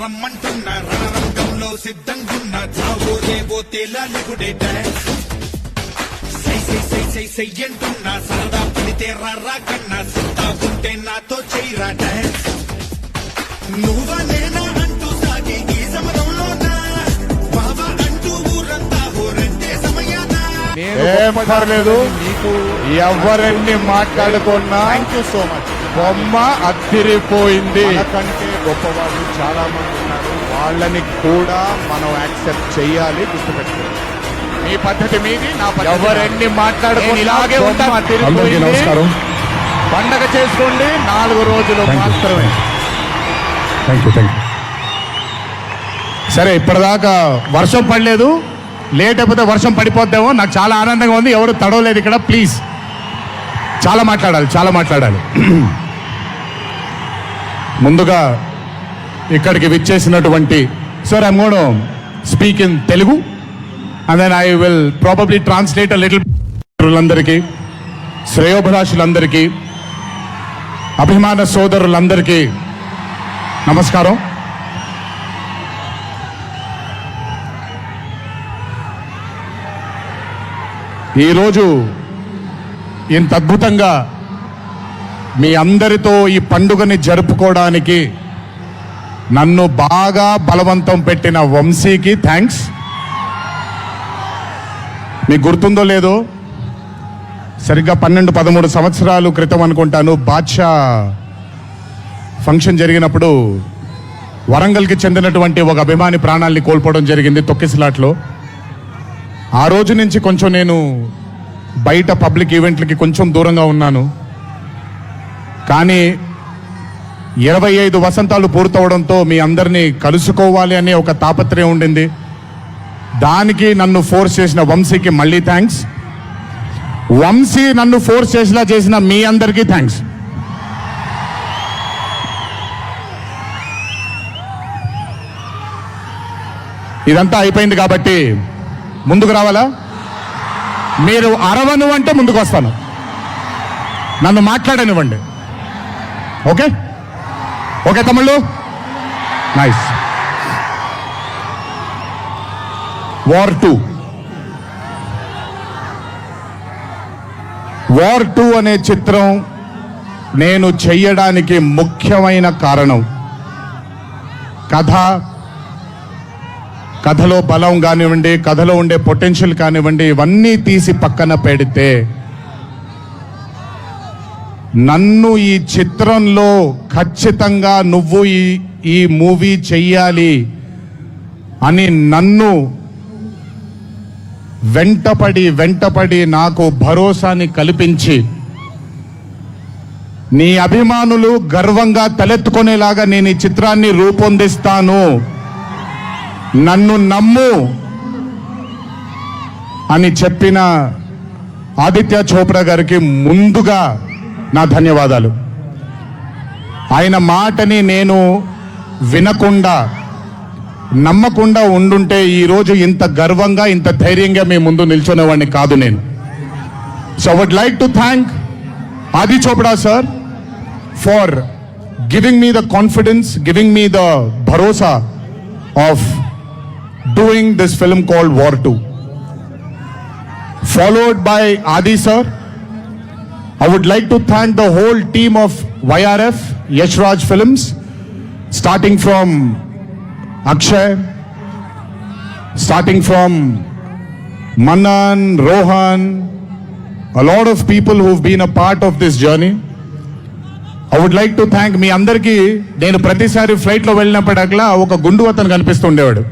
రమ్మంటున్నా రణరంగంలో సిద్ధంగున్న చావో రేవో తేలాలిగుడే డాన్స్ సై సై సై సై సై అంటున్నా సరదా పడితే రా కన్నా సిద్ధా ఉంటే నాతో చేయరా డాన్స్ నువ్వా నేనా అంటూ సాగి ఈ సమరంలోనా బాబా అంటూ ఊరంతా ఊరంటే సమయానా ఏం పర్లేదు ఎవరెన్ని మాట్లాడుకున్నా సో మచ్ బొమ్మ అద్దిరిపోయింది. మనకంటే గొప్పవాళ్ళు చాలా మంది ఉన్నారు. వాళ్ళని కూడా మనం యాక్సెప్ట్ చెయ్యాలి. గుర్తుపెట్టుకోండి, మీ పద్ధతి మీది, నా ఎవరెన్ని మాట్లాడుకున్నా ఇలాగే ఉంటా. బొమ్మ అద్దిరిపోయింది. నమస్కారం. పండగ చేసుకోండి, 4 రోజులు మాత్రమే. Thank you. సరే, ఇప్పటిదాకా వర్షం పడలేదు. లేట్ అయిపోతే వర్షం పడిపోద్దేమో. నాకు చాలా ఆనందంగా ఉంది. ఎవరు తడవలేదు ఇక్కడ. ప్లీజ్, చాలా మాట్లాడాలి. ముందుగా ఇక్కడికి విచ్చేసినటువంటి sir, I'm gonna speak in Telugu and then I will probably translate little. అందరికీ, శ్రేయోభిలాషులందరికీ, అభిమాన సోదరులందరికీ నమస్కారం. ఈరోజు ఇంత అద్భుతంగా మీ అందరితో ఈ పండుగని జరుపుకోవడానికి నన్ను బాగా బలవంతం పెట్టిన వంశీకి థ్యాంక్స్. మీకు గుర్తుందో లేదో, సరిగ్గా 12-13 సంవత్సరాల క్రితం అనుకుంటాను, బాద్షా ఫంక్షన్ జరిగినప్పుడు వరంగల్కి చెందినటువంటి ఒక అభిమాని ప్రాణాల్ని కోల్పోవడం జరిగింది తొక్కిసలాట్లో. ఆ రోజు నుంచి కొంచెం నేను బయట పబ్లిక్ ఈవెంట్లకి కొంచెం దూరంగా ఉన్నాను. కానీ 25 వసంతాలు పూర్తవడంతో మీ అందరినీ కలుసుకోవాలి అనే ఒక తాపత్రయం ఉండింది. దానికి నన్ను ఫోర్స్ చేసిన వంశీకి మళ్ళీ థ్యాంక్స్. వంశీ నన్ను ఫోర్స్ చేసేలా చేసిన మీ అందరికీ థ్యాంక్స్. ఇదంతా అయిపోయింది కాబట్టి ముందుకు రావాలా? మీరు అరవను అంటే ముందుకు వస్తాను. నన్ను మాట్లాడనివ్వండి. ఓకే తమ్ముళ్ళు, నైస్. వార్ 2 అనే చిత్రం నేను చెయ్యడానికి ముఖ్యమైన కారణం కథలో బలం కానివ్వండి, కథలో ఉండే పొటెన్షియల్ కానివ్వండి, ఇవన్నీ తీసి పక్కన పెడితే నన్ను ఈ చిత్రంలో ఖచ్చితంగా నువ్వు ఈ మూవీ చెయ్యాలి అని నన్ను వెంటపడి నాకు భరోసాని కల్పించి, నీ అభిమానులు గర్వంగా తలెత్తుకునేలాగా నేను ఈ చిత్రాన్ని రూపొందిస్తాను, నన్ను నమ్ము అని చెప్పిన ఆదిత్య చోప్రా గారికి ముందుగా నా ధన్యవాదాలు. ఆయన మాటని నేను వినకుండా నమ్మకుండా ఉండుంటే ఈరోజు ఇంత గర్వంగా ఇంత ధైర్యంగా మీ ముందు నిల్చునేవాడిని కాదు నేను. So I would like to thank Adi Chopra sir for giving me the confidence, giving me the భరోసా of doing this film called War 2, followed by Adi sir. I would like to thank the whole team of YRF, Yash Raj Films, starting from Akshay, starting from Manan, Rohan, a lot of people who've been a part of this journey. I would like to thank మీ అందరికీ. నేను ప్రతిసారి ఫ్లైట్లో వెళ్ళినప్పుడల్లా ఒక గుండు అతను కనిపిస్తుండేవాడు.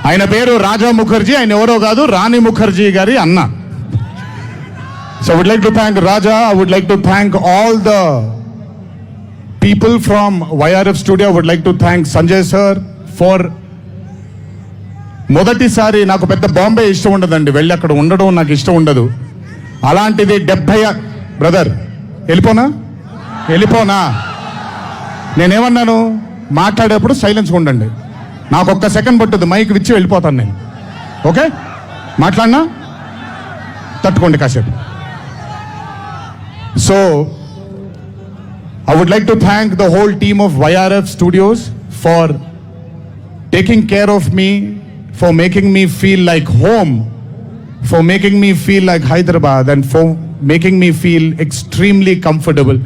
ఆయన పేరు రాజా ముఖర్జీ. ఆయన ఎవరో కాదు, రాణి ముఖర్జీ గారి అన్న. So I would like to thank Raja. I would like to thank all the people from YRF studio. I would like to thank Sanjay sir for మొదటిసారి. నాకు పెద్ద బాంబే ఇష్టం ఉండదండి, వెళ్ళి అక్కడ ఉండడం నాకు ఇష్టం ఉండదు. అలాంటిది 70 బ్రదర్ వెళ్ళిపోనా? నేనేమన్నాను, మాట్లాడేప్పుడు సైలెన్స్గా ఉండండి. నాకు ఒక్క సెకండ్ పట్టుద్ది, మైక్ విచ్చి వెళ్ళిపోతాను నేను. ఓకే, మాట్లాడినా తట్టుకోండి కాసేపు. So I would like to thank the whole team of YRF Studios for taking care of me, for making me feel like home, for making me feel like Hyderabad, and for making me feel extremely comfortable.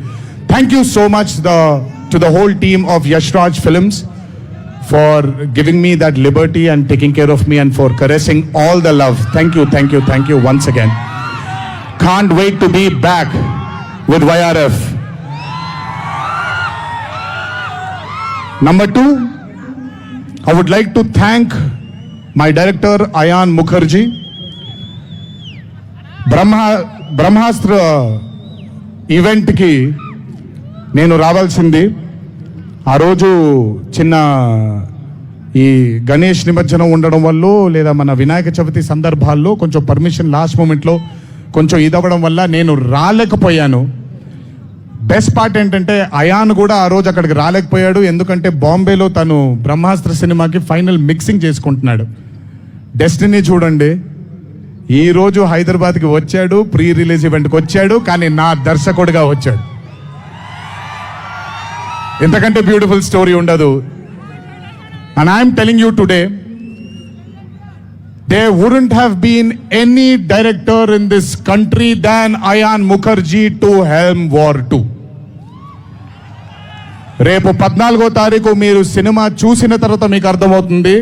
Thank you so much to the whole team of Yashraj Films for giving me that liberty and taking care of me and for caressing all the love. Thank you once again. Can't wait to be back with YRF. Number 2, I would like to thank my director Ayan Mukherjee. బ్రహ్మాస్త్ర ఈవెంట్కి నేను రావాల్సింది. ఆ రోజు చిన్న ఈ గణేష్ నిమజ్జనం ఉండడం వల్ల లేదా మన వినాయక చవితి సందర్భాల్లో కొంచెం పర్మిషన్ లాస్ట్ మూమెంట్లో కొంచెం ఇదవ్వడం వల్ల నేను రాలేకపోయాను. బెస్ట్ పార్ట్ ఏంటంటే అయాన్ కూడా ఆ రోజు అక్కడికి రాలేకపోయాడు, ఎందుకంటే బాంబేలో తను బ్రహ్మాస్త్ర సినిమాకి ఫైనల్ మిక్సింగ్ చేసుకుంటున్నాడు. డెస్టినీ చూడండి, ఈ రోజు హైదరాబాద్కి వచ్చాడు, ప్రీ రిలీజ్ ఈవెంట్కి వచ్చాడు, కానీ నా దర్శకుడిగా వచ్చాడు. ఎంతకంటే బ్యూటిఫుల్ స్టోరీ ఉండదు. And I'm telling you today, there wouldn't have been any director in this country than Ayan Mukherjee to helm War 2. రేపు 14వ తారీఖు మీరు సినిమా చూసిన తర్వాత మీకు అర్థమవుతుంది.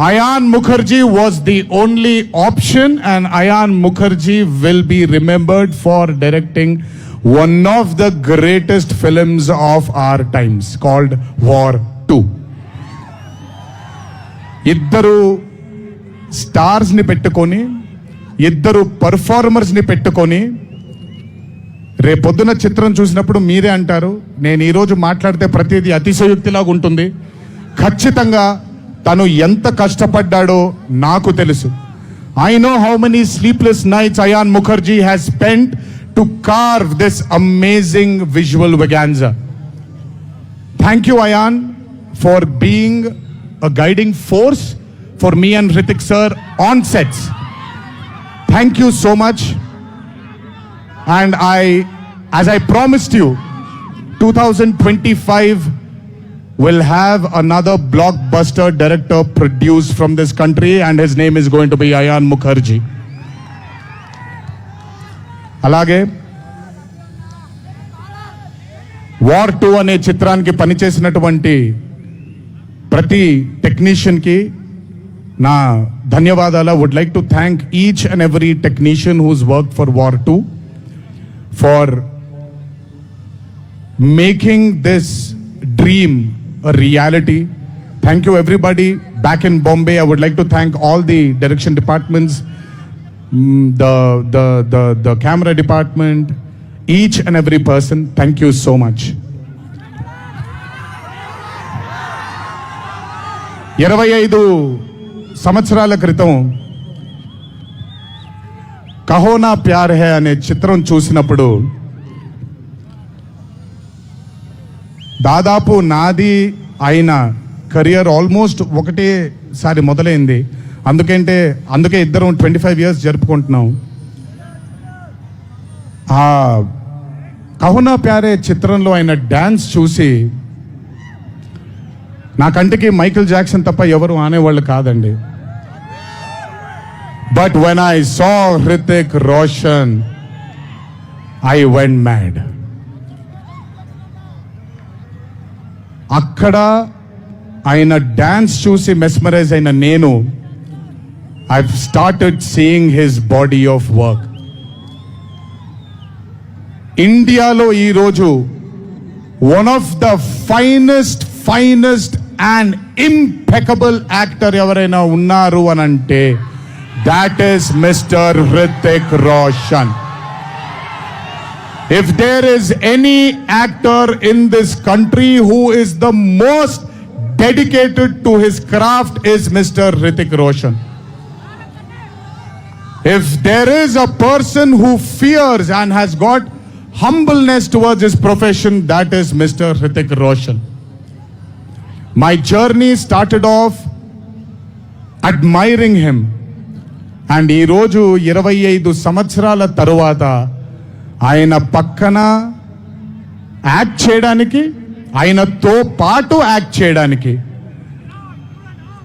Ayan Mukherjee was the only option, and Ayan Mukherjee will be remembered for directing one of the greatest films of our times called War 2. ఇద్దరు స్టార్స్ని పెట్టుకొని, ఇద్దరు పర్ఫార్మర్స్ని పెట్టుకొని రేపొద్దున చిత్రం చూసినప్పుడు మీరే అంటారు, నేను ఈరోజు మాట్లాడితే ప్రతిదీ అతిశయోక్తిలాగా ఉంటుంది. ఖచ్చితంగా తను ఎంత కష్టపడ్డాడో నాకు తెలుసు. I know how many sleepless nights Ayan Mukherjee has spent to carve this amazing visual vaganza. Thank you, Ayan, for being a guiding force for me and Hrithik sir on sets. Thank you so much. And as I promised you, 2025 will have another blockbuster director produced from this country, and his name is going to be Ayan Mukherjee. అలాగే War 2 అనే చిత్రానికి పనిచేసినటువంటి ప్రతి టెక్నీషియన్కి నా ధన్యవాదాలు. Would like to thank each and every technician whose work for War 2 for making this dream a reality. Thank you everybody back in Bombay. I would like to thank all the direction departments, the camera department, each and every person. Thank you so much. 25 సంవత్సరాల క్రితం కహో నా ప్యార్ high అనే చిత్రం చూసినప్పుడు దాదాపు నాది ఆయన career almost ఒకటేసారి మొదలైంది. అందుకే ఇద్దరం 25 years జరుపుకుంటున్నాం. ఆ కహో నా ప్యారే చిత్రంలో ఆయన డ్యాన్స్ చూసి నా కంటికి మైకేల్ జాక్సన్ తప్ప ఎవరు ఆనేవాళ్ళు కాదండి. But when I saw Hrithik Roshan I went mad. అక్కడ ఆయన డాన్స్ చూసి మెస్మరైజ్ అయిన నేను I started seeing his body of work. ఇండియాలో ఈరోజు one of the finest and impeccable actor ఎవరైనా ఉన్నారు అని అంటే that is Mr. Hrithik Roshan. If there is any actor in this country who is the most dedicated to his craft is Mr. Hrithik Roshan. If there is a person who fears and has got humbleness towards his profession, that is Mr. Hrithik Roshan. My journey started off admiring him. And ఈరోజు 25 సంవత్సరాల తరువాత ఆయన పక్కన act చేయడానికి, ఆయనతో పాటు act చేయడానికి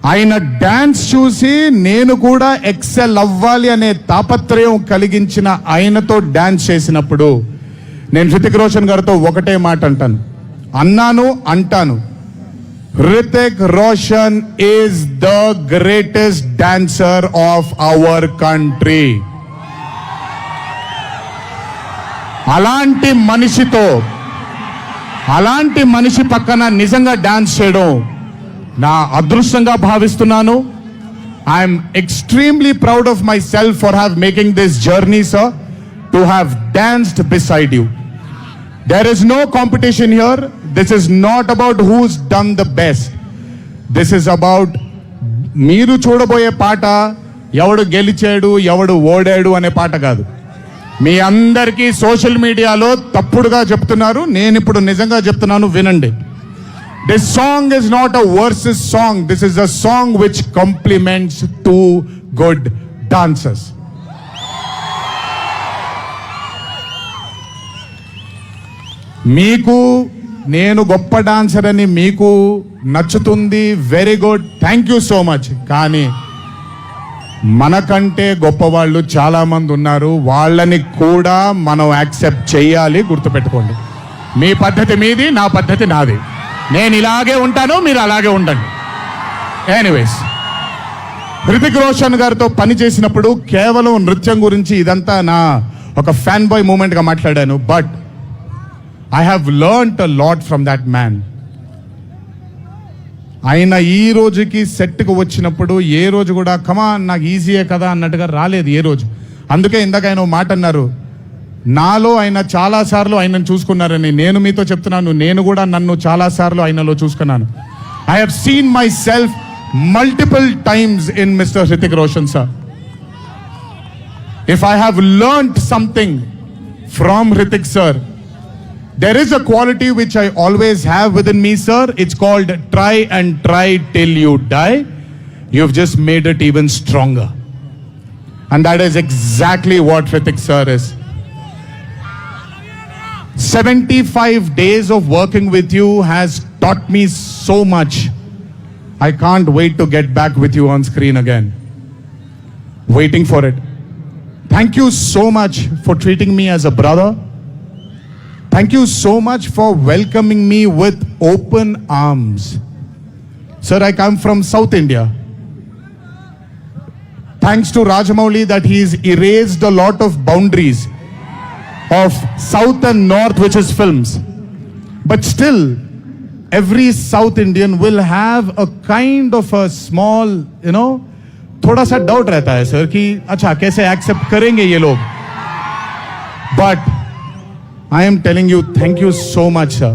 ఆయన డాన్స్ చూసి నేను కూడా ఎక్సెల్ అవ్వాలి అనే తాపత్రయం కలిగించిన ఆయనతో డాన్స్ చేసినప్పుడు నేను హృతిక్ రోషన్ గారితో ఒకటే మాట అంటాను Hrithik Roshan is the greatest dancer of our country. అలాంటి మనిషి పక్కన నిజంగా డాన్స్ చేయడం నా అదృష్టంగా భావిస్తున్నాను. I'm extremely proud of myself for have making this journey sir, to have danced beside you. There is no competition here. This is not about who's done the best. This is about మీరు చూడబోయే పాట ఎవడు గెలిచాడు ఎవడు ఓడాడు అనే పాట కాదు. మీ అందరికీ సోషల్ మీడియాలో తప్పుడుగా చెప్తున్నారు, నేను ఇప్పుడు నిజంగా చెప్తున్నాను, వినండి. This song is not a versus song. This is a song which complements two good dancers. మీకు నేను గొప్ప డాన్సర్ అని మీకు నచ్చుతుంది, very good, thank you so much. కానీ మనకంటే గొప్పవాళ్ళు చాలా మంది ఉన్నారు, వాళ్ళని కూడా మనం యాక్సెప్ట్ చేయాలి. గుర్తుపెట్టుకోండి, మీ పద్ధతి మీది, నా పద్ధతి నాది. నేను ఇలాగే ఉంటాను, మీరు అలాగే ఉండండి. ఎనీవేస్, హృతిక్ రోషన్ గారితో పని చేసినప్పుడు కేవలం నృత్యం గురించి ఇదంతా నా ఒక ఫ్యాన్ బాయ్ మూమెంట్గా మాట్లాడాను. But I have learned a lot from that man. ఆయన ఈ రోజుకి సెట్కి వచ్చినప్పుడు ఏ రోజు కూడా కమాన్ నాకు ఈజీయే కదా అన్నట్టుగా రాలేదు ఏ రోజు. అందుకే ఇందాక ఆయన ఓ మాట అన్నారు, నాలో ఆయన చాలాసార్లు ఆయనను చూసుకున్నారని. నేను మీతో చెప్తున్నాను, నేను కూడా నన్ను చాలాసార్లు ఆయనలో చూసుకున్నాను. I have seen my self multiple times in mister Hrithik Roshan sir. If I have learned something from Hrithik sir, there is a quality which I always have within me, sir. It's called try and try till you die. You've just made it even stronger. And that is exactly what Hritik sir is. 75 days of working with you has taught me so much. I can't wait to get back with you on screen again. Waiting for it. Thank you so much for treating me as a brother. Thank you so much for welcoming me with open arms. Sir, I come from South India. Thanks to Rajamouli that he's erased a lot of boundaries of South and North, which is films. But still, every South Indian will have a kind of a small, थोड़ा सा doubt रहता है sir कि अच्छा कैसे accept करेंगे ये लोग. But I am telling you, thank you so much, sir,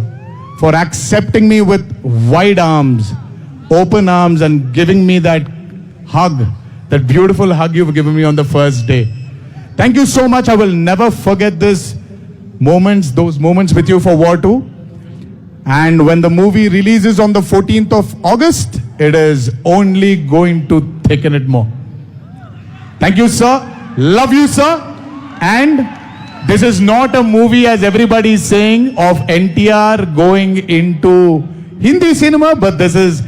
for accepting me with wide arms, open arms, and giving me that hug, that beautiful hug you've given me on the first day. Thank you so much. I will never forget those moments with you for War 2. And when the movie releases on the 14th of August, it is only going to thicken it more. Thank you, sir. Love you, sir. And this is not a movie, as everybody is saying, of NTR going into Hindi cinema, but this is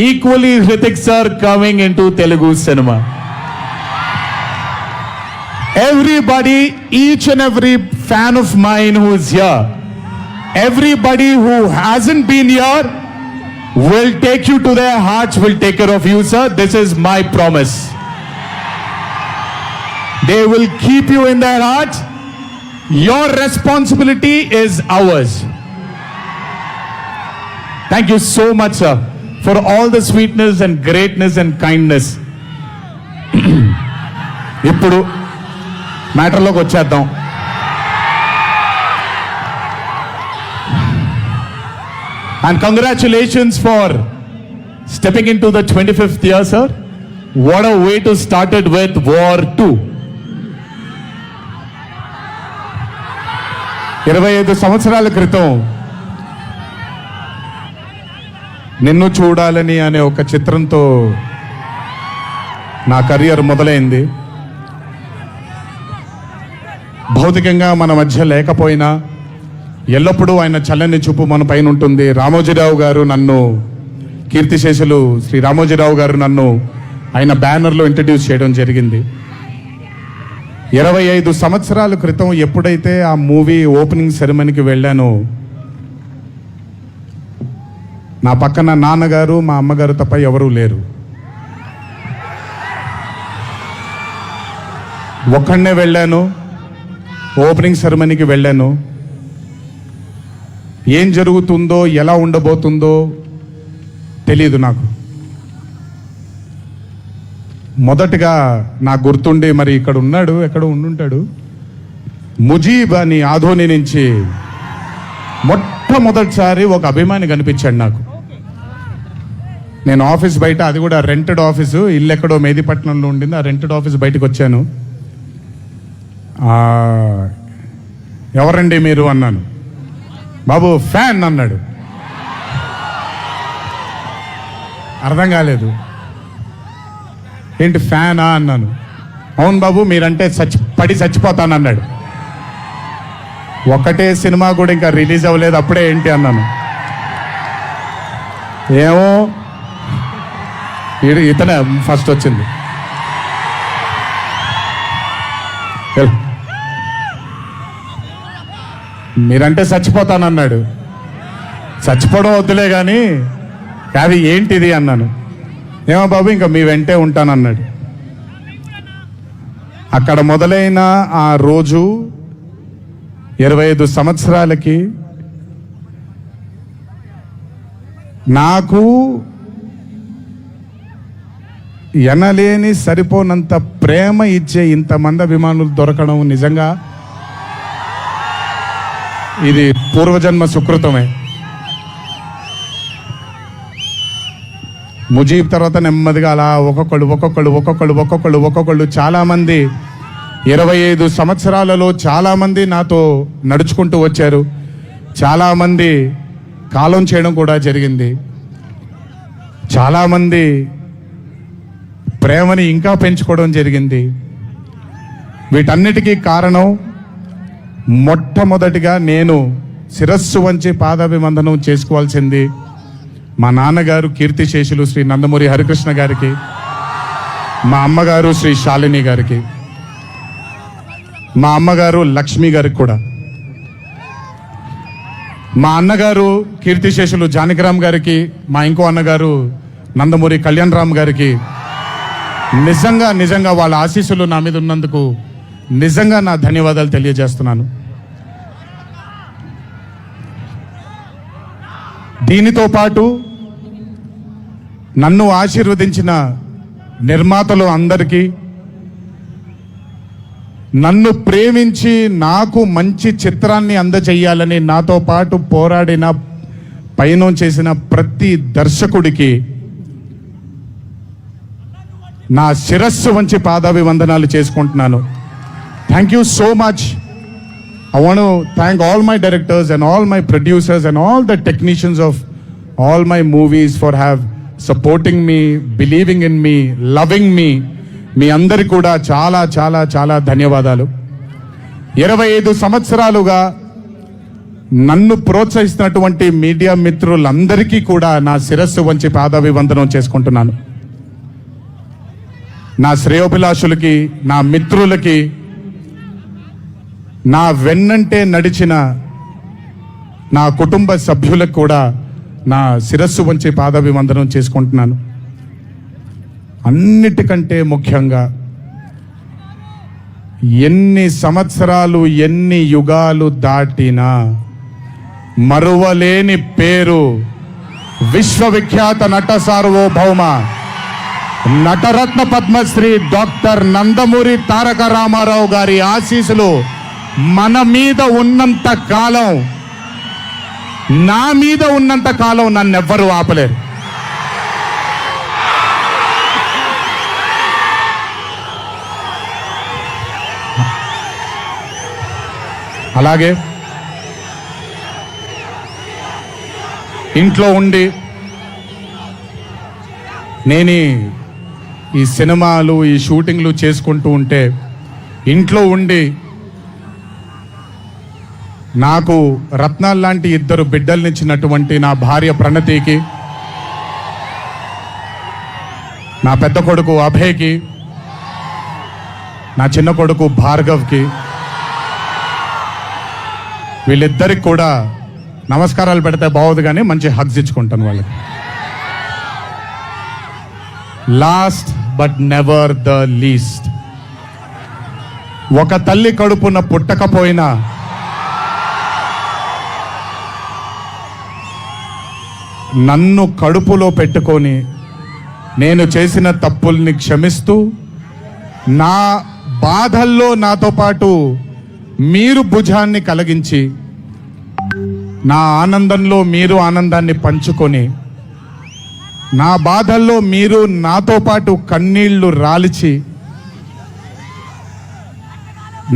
equally Hritik sir coming into Telugu cinema. Everybody, each and every fan of mine who is here, everybody who hasn't been here will take you to their hearts, will take care of you, sir. This is my promise. They will keep you in their hearts. Your responsibility is ours. Thank you so much, sir, for all the sweetness and greatness and kindness. ఇప్పుడు మ్యాటర్లోకి వచ్చేద్దాం. And congratulations for stepping into the 25th year, sir. What a way to start it with War 2. 25 సంవత్సరాల క్రితం నిన్ను చూడాలని అనే ఒక చిత్రంతో నా కెరియర్ మొదలైంది. భౌతికంగా మన మధ్య లేకపోయినా ఎల్లప్పుడూ ఆయన చల్లని చూపు మన పైన ఉంటుంది. రామోజీరావు గారు నన్ను కీర్తిశేషులు శ్రీ రామోజీరావు గారు నన్ను ఆయన బ్యానర్లో ఇంట్రడ్యూస్ చేయడం జరిగింది. 25 సంవత్సరాల క్రితం ఎప్పుడైతే ఆ మూవీ ఓపెనింగ్ సెరమనీకి వెళ్ళానో నా పక్కన నాన్నగారు మా అమ్మగారు తప్ప ఎవరూ లేరు. ఒక్కడనే వెళ్ళాను, ఓపెనింగ్ సెరమనీకి వెళ్ళాను. ఏం జరుగుతుందో ఎలా ఉండబోతుందో తెలీదు నాకు. మొదటగా నాకు గుర్తుండి, మరి ఇక్కడ ఉన్నాడు, ఎక్కడ ఉండుంటాడు, ముజీబ్ అని ఆధోని నుంచి మొట్టమొదటిసారి ఒక అభిమాని కనిపించాడు నాకు. నేను ఆఫీస్ బయట, అది కూడా రెంటెడ్ ఆఫీసు, ఇల్లు ఎక్కడో మేదిపట్నంలో ఉండింది, ఆ రెంటెడ్ ఆఫీస్ బయటకు వచ్చాను. ఎవరండి మీరు అన్నాను. బాబు ఫ్యాన్ అన్నాడు. అర్థం కాలేదు. ఏంటి ఫ్యానా అన్నాను. అవును బాబు, మీరంటే పడి చచ్చిపోతానన్నాడు. ఒకటే సినిమా కూడా ఇంకా రిలీజ్ అవ్వలేదు, అప్పుడే ఏంటి అన్నాను. ఏమో ఇతనే ఫస్ట్ వచ్చింది. మీరంటే చచ్చిపోతానన్నాడు. చచ్చిపోవడం వద్దులే కానీ కాదు ఏంటిది అన్నాను. ఏమో బాబు ఇంకా మీ వెంటే ఉంటానన్నాడు. అక్కడ మొదలైన ఆ రోజు 25 సంవత్సరాలకి నాకు ఎనలేని సరిపోనంత ప్రేమ ఇచ్చే ఇంతమంది అభిమానులు దొరకడం నిజంగా ఇది పూర్వజన్మ సుకృతమే. ముజీబ్ తర్వాత నెమ్మదిగా అలా ఒక్కొక్కళ్ళు చాలామంది 25 సంవత్సరాలలో చాలామంది నాతో నడుచుకుంటూ వచ్చారు. చాలామంది కాలం చేయడం కూడా జరిగింది. చాలామంది ప్రేమని ఇంకా పెంచుకోవడం జరిగింది. వీటన్నిటికీ కారణం మొట్టమొదటిగా నేను శిరస్సు వంచి పాదాభివందనం చేసుకోవాల్సింది మా నాన్నగారు కీర్తిశేషులు శ్రీ నందమూరి హరికృష్ణ గారికి, మా అమ్మగారు శ్రీ శాలిని గారికి, మా అమ్మగారు లక్ష్మి గారికి కూడా, మా అన్నగారు కీర్తిశేషులు జానకిరామ్ గారికి, మా ఇంకో అన్నగారు నందమూరి కళ్యాణ్ రామ్ గారికి నిజంగా వాళ్ళ ఆశీస్సులు నా మీద ఉన్నందుకు నిజంగా నా ధన్యవాదాలు తెలియజేస్తున్నాను. దీనితో పాటు నన్ను ఆశీర్వదించిన నిర్మాతలు అందరికీ, నన్ను ప్రేమించి నాకు మంచి చిత్రాన్ని అందజేయాలని నాతో పాటు పోరాడిన పయనం చేసిన ప్రతి దర్శకుడికి నా శిరస్సు వంచి పాదాభివందనాలు చేసుకుంటున్నాను. Thank you so much. I want to thank all my directors and all my producers and all the technicians of all my movies for supporting me, believing in me, loving me. మీ అందరికి కూడా చాలా చాలా చాలా ధన్యవాదాలు. 25 సంవత్సరాలుగా నన్ను ప్రోత్సహిస్తున్నటువంటి media మిత్రులందరికీ కూడా నా శిరస్సు వంచి పాదాభివందనం చేసుకుంటున్నాను. నా శ్రేయోభిలాషులకి, నా మిత్రులకి, నా వెన్నంటే నడిచిన నా కుటుంబ సభ్యులకు కూడా నా శిరస్సు వంచి పాదాభివందనం చేసుకుంటున్నాను. అన్నిటికంటే ముఖ్యంగా ఎన్ని సంవత్సరాలు ఎన్ని యుగాలు దాటినా మరువలేని పేరు విశ్వవిఖ్యాత నట సార్వభౌమ నటరత్న పద్మశ్రీ డాక్టర్ నందమూరి తారక రామారావు గారి ఆశీస్సులు మన మీద ఉన్నంత కాలం, నా మీద ఉన్నంత కాలం నన్నెవ్వరూ ఆపలేరు. అలాగే ఇంట్లో ఉండి నేను ఈ సినిమాలు ఈ షూటింగ్లు చేసుకుంటూ ఉంటే, ఇంట్లో ఉండి నాకు రత్నాలు లాంటి 2 బిడ్డల్నిచ్చినటువంటి నా భార్య ప్రణతికి, నా పెద్ద కొడుకు అభయ్కి, నా చిన్న కొడుకు భార్గవ్కి, వీళ్ళిద్దరికి కూడా నమస్కారాలు పెడితే బాగోదు కానీ మంచి హగ్స్ ఇచ్చుకుంటాను వాళ్ళకి. Last but never the least, ఒక తల్లి కడుపున పుట్టకపోయినా నన్ను కడుపులో పెట్టుకొని నేను చేసిన తప్పుల్ని క్షమిస్తూ నా బాధల్లో నాతో పాటు మీరు భుజాన్ని కలిగించి నా ఆనందంలో మీరు ఆనందాన్ని పంచుకొని నా బాధల్లో మీరు నాతో పాటు కన్నీళ్లు రాల్చి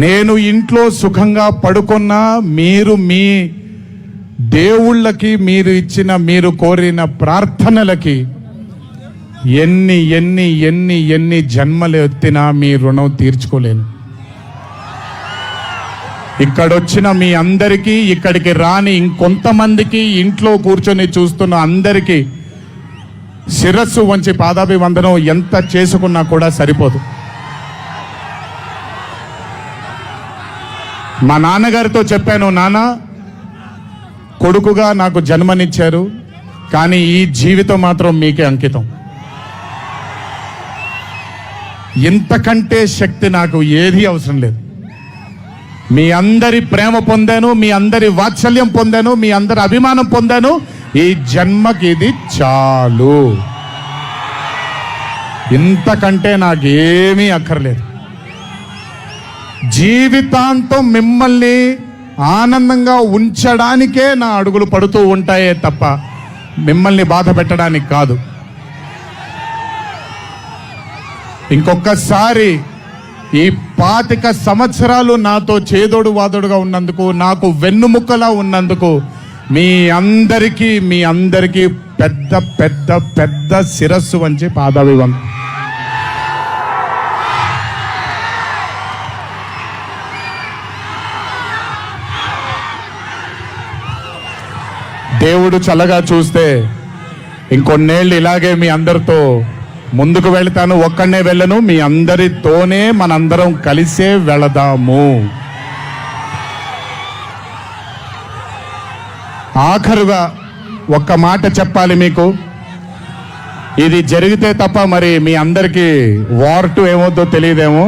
నేను ఇంట్లో సుఖంగా పడుకున్నా మీరు మీ దేవుళ్ళకి మీరు ఇచ్చిన మీరు కోరిన ప్రార్థనలకి ఎన్ని ఎన్ని ఎన్ని ఎన్ని జన్మలు ఎత్తినా మీ రుణం తీర్చుకోలేను. ఇక్కడొచ్చిన మీ అందరికీ, ఇక్కడికి రాని ఇంకొంతమందికి, ఇంట్లో కూర్చొని చూస్తున్న అందరికీ శిరస్సు వంచి పాదాభివందనం ఎంత చేసుకున్నా కూడా సరిపోదు. మా నాన్నగారితో చెప్పాను, నాన్న కొడుకుగా నాకు జన్మనిచ్చారు, కానీ ఈ జీవితం మాత్రం మీకే అంకితం. ఇంతకంటే శక్తి నాకు ఏది అవసరం లేదు. మీ అందరి ప్రేమ పొందాను, మీ అందరి వాత్సల్యం పొందాను, మీ అందరి అభిమానం పొందాను. ఈ జన్మకి ఇది చాలు. ఇంతకంటే నాకేమీ అక్కర్లేదు. జీవితాంతం మిమ్మల్ని ఆనందంగా ఉంచడానికే నా అడుగులు పడుతూ ఉంటాయే తప్ప మిమ్మల్ని బాధ పెట్టడానికి కాదు. ఇంకొకసారి ఈ 25 సంవత్సరాలు నాతో చేదోడు వాదోడుగా ఉన్నందుకు, నాకు వెన్నుముక్కలా ఉన్నందుకు మీ అందరికీ పెద్ద పెద్ద పెద్ద శిరస్సు వంచి పాదాభివందనం. దేవుడు చల్లగా చూస్తే ఇంకొన్నేళ్ళు ఇలాగే మీ అందరితో ముందుకు వెళ్తాను. ఒక్కడనే వెళ్ళను, మీ అందరితోనే మనందరం కలిసే వెళదాము. ఆఖరుగా ఒక్క మాట చెప్పాలి మీకు. ఇది జరిగితే తప్ప మరి మీ అందరికీ వార్ 2 ఏమవుతుందో తెలియదేమో.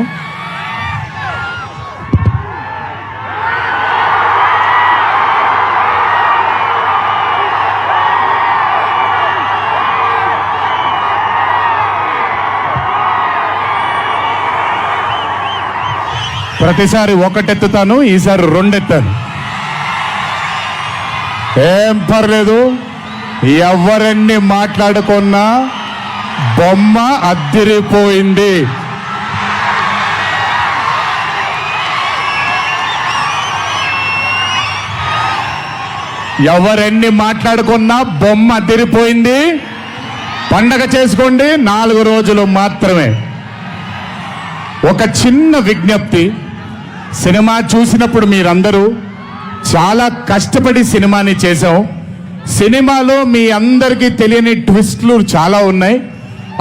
ప్రతిసారి ఒకటెత్తుతాను, ఈసారి 2 ఎత్తాను. ఏం పర్లేదు, ఎవరెన్ని మాట్లాడుకున్నా బొమ్మ అద్దిరిపోయింది. ఎవరెన్ని మాట్లాడుకున్నా బొమ్మ అద్దిరిపోయింది. పండగ చేసుకోండి, 4 రోజులు మాత్రమే. ఒక చిన్న విజ్ఞప్తి, సినిమా చూసినప్పుడు మీరందరూ చాలా కష్టపడి సినిమాని చేశాం. సినిమాలో మీ అందరికీ తెలియని ట్విస్ట్లు చాలా ఉన్నాయి.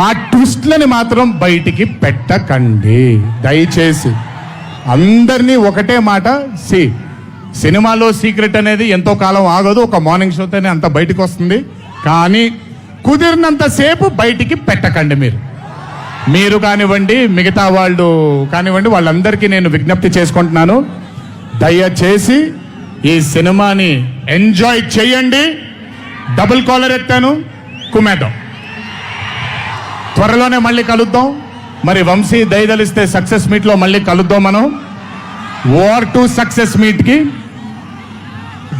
ఆ ట్విస్ట్లని మాత్రం బయటికి పెట్టకండి దయచేసి. అందరినీ ఒకటే మాట, సినిమాలో సీక్రెట్ అనేది ఎంతో కాలం ఆగదు, ఒక మార్నింగ్ షోతోనే అంత బయటకు వస్తుంది. కానీ కుదిరినంతసేపు బయటికి పెట్టకండి. మీరు కానివ్వండి, మిగతా వాళ్ళు కానివ్వండి, వాళ్ళందరికీ నేను విజ్ఞప్తి చేసుకుంటున్నాను, దయచేసి ఈ సినిమాని ఎంజాయ్ చేయండి. డబుల్ కాలర్ ఎత్తాను, కుమేద్దాం. త్వరలోనే మళ్ళీ కలుద్దాం. మరి వంశీ దయదలిస్తే సక్సెస్ మీట్లో మళ్ళీ కలుద్దాం. మనం వార్ 2 సక్సెస్ మీట్కి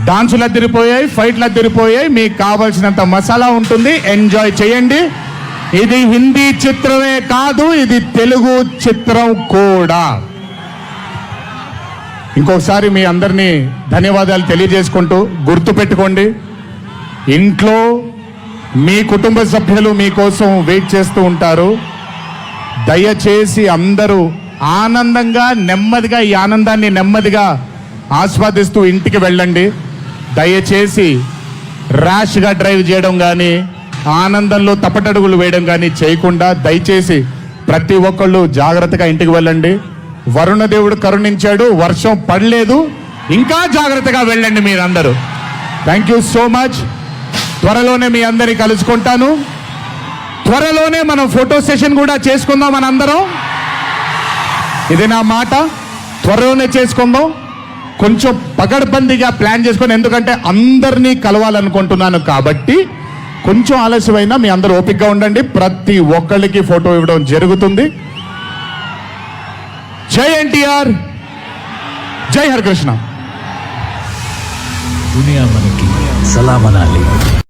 డాన్సులు అద్దరిపోయాయి, ఫైట్లు అద్దరిపోయాయి. మీకు కావాల్సినంత మసాలా ఉంటుంది, ఎంజాయ్ చేయండి. ఇది హిందీ చిత్రమే కాదు, ఇది తెలుగు చిత్రం కూడా. ఇంకొకసారి మీ అందరినీ ధన్యవాదాలు తెలియజేసుకుంటూ, గుర్తుపెట్టుకోండి, ఇంట్లో మీ కుటుంబ సభ్యులు మీకోసం వెయిట్ చేస్తూ ఉంటారు. దయచేసి అందరూ ఆనందంగా నెమ్మదిగా ఈ ఆనందాన్ని నెమ్మదిగా ఆస్వాదిస్తూ ఇంటికి వెళ్ళండి. దయచేసి ర్యాష్గా డ్రైవ్ చేయడం కానీ, ఆనందంలో తప్పటడుగులు వేయడం కానీ చేయకుండా దయచేసి ప్రతి ఒక్కళ్ళు జాగ్రత్తగా ఇంటికి వెళ్ళండి. వరుణ దేవుడు కరుణించాడు, వర్షం పడలేదు, ఇంకా జాగ్రత్తగా వెళ్ళండి మీరందరూ. Thank you so much. త్వరలోనే మీ అందరినీ కలుసుకుంటాను. త్వరలోనే మనం ఫోటో సెషన్ కూడా చేసుకుందాం మనందరం. ఇది నా మాట, త్వరలోనే చేసుకుందాం. కొంచెం పగడ్బందీగా ప్లాన్ చేసుకొని, ఎందుకంటే అందరినీ కలవాలనుకుంటున్నాను కాబట్టి కొంచెం ఆలస్యమైనా మీ అందరూ ఓపికగా ఉండండి. ప్రతి ఒక్కళ్ళకి ఫోటో ఇవ్వడం జరుగుతుంది. జై ఎన్టీఆర్, జై హరికృష్ణ. దునియా మనకి సలాం అనాలి.